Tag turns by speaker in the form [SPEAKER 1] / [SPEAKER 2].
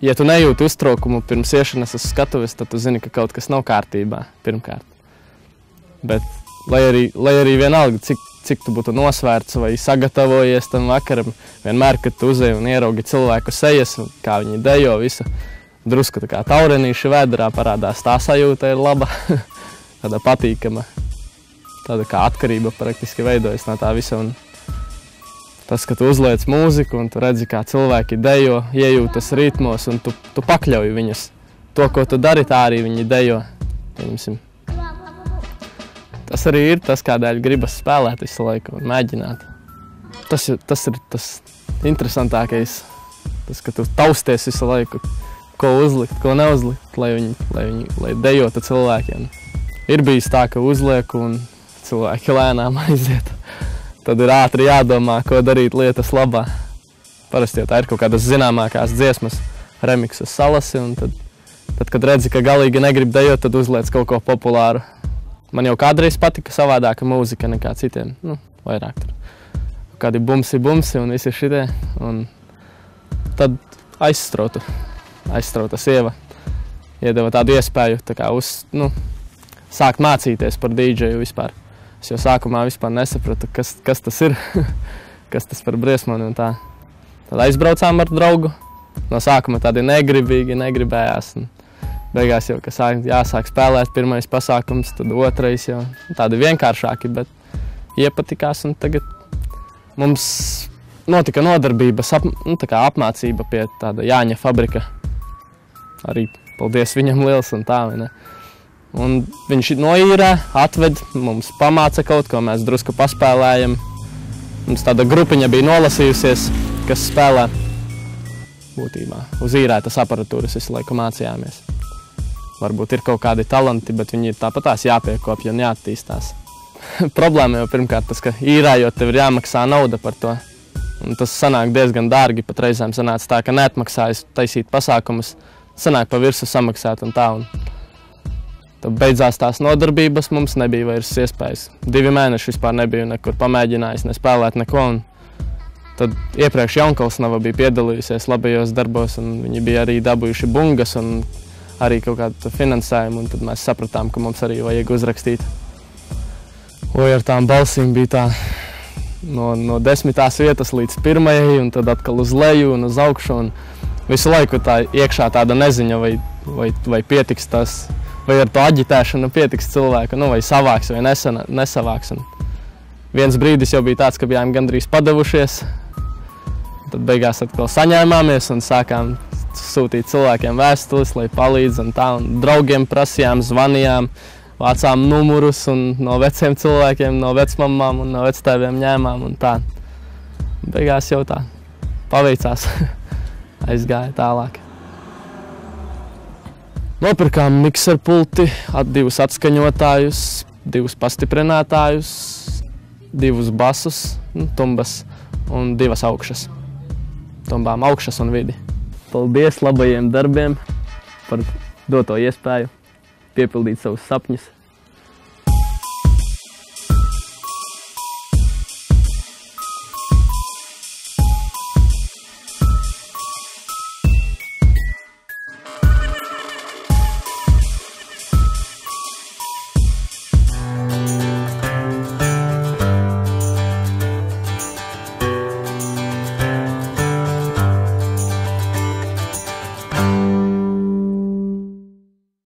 [SPEAKER 1] ja tu nejūti uztraukumu pirms iešanas uz skatuves, tad tu zini, ka kaut kas nav kārtībā, pirmkārt. Bet, lai arī vienalga, cik tu būtu nosvērts vai sagatavojies tam vakaram, vienmēr, kad tu uzej un ieraugi cilvēku sejas, kā viņi dejo visu, drusku tā kā taurenīši vēderā parādās, tā sajūta ir laba, tāda patīkama, tāda kā atkarība praktiski veidojas no tā visa. Un tas, ka tu uzliec mūziku un tu redzi, kā cilvēki dejo, iejūtas ritmos un tu pakļauj viņus. To, ko tu dari, tā arī viņi dejo. Tas arī ir tas, kādēļ gribas spēlēt visu laiku un mēģināt. Tas ir tas interesantākais, tas, ka tu tausties visu laiku, ko uzlikt, ko neuzlikt, lai dejotu cilvēkiem. Ir bijis tā, ka uzlieku un cilvēki lēnām aiziet. Tad ir ātri jādomā, ko darīt lietas labā. Parasti jau tā ir kaut kādas zināmākās dziesmas, remiksus salasi, un tad, kad redzi, ka galīgi negrib dejot, tad uzliec kaut ko populāru. Man jau kādreiz patika savādāka mūzika nekā citiem, vairāk tur. Kādi bumsi un visi šitie, un tad aizstrauta sieva iedeva tādu iespēju tā kā sākt mācīties par dīdžeju vispār. Es jau sākumā vispār nesapratu, kas tas ir, kas tas par briesmoni un tā. Tad aizbraucām ar draugu. No sākuma tādi negribējās. Beigās jau, ka jāsāk spēlēt pirmais pasākums, tad otrais jau tādi vienkāršāki, bet iepatikās. Un tagad mums notika nodarbības, apmācība pie tāda Jāņa fabrika. Arī paldies viņam liels un tā, vai ne? Un viņš noīrē, atved, mums pamāca kaut ko, mēs drusku paspēlējam. Mums tāda grupiņa bija nolasījusies, kas spēlē būtībā uz īrētas aparatūras visu laiku mācījāmies. Varbūt ir kaut kādi talanti, bet viņi ir tāpatās jāpiekopja un jāattīstās. Problēma jau pirmkārt tas, ka īrējot tev ir jāmaksā nauda par to. Un tas sanāk diezgan dārgi, pat reizēm sanāca tā, ka neatmaksājas taisīt pasākumus, sanāk pa virsu samaksāt un tā. Tad beidzās tās nodarbības, mums nebija vairs iespējas. 2 mēneši vispār nebiju nekur pamēģinājis, nespēlēt neko. Tad iepriekš Jaunkalsnava bija piedalījusies labajos darbos, un viņi bija arī dabūjuši bungas un arī kaut kādu finansējumu, un tad mēs sapratām, ka mums arī vajag uzrakstīt. Ar tām balsīm bija tā no 10. vietas līdz 1. un tad atkal uz leju un uz augšu. Un visu laiku tā iekšā tāda neziņa, vai pietiks tas, vai ar to aģitēšanu pietiks cilvēku, vai savāks vai nesavāks. Un viens brīdis jau bija tāds, ka bijām gandrīz padavušies. Tad beigās atkal saņēmāmies un sākām sūtīt cilvēkiem vēstules, lai palīdz un tā. Un draugiem prasījām, zvanījām, vācām numurus un no veciem cilvēkiem, no vecmamām un no vectēviem ņēmām un tā. Beigās jau tā paveicās, aizgāja tālāk. Nopirkām mikserpulti, 2 atskaņotājus, 2 pastiprinātājus, 2 basus, tumbas un 2 augšas. Tumbām augšas un vidi. Paldies labajiem darbiem par doto iespēju piepildīt savus sapņus.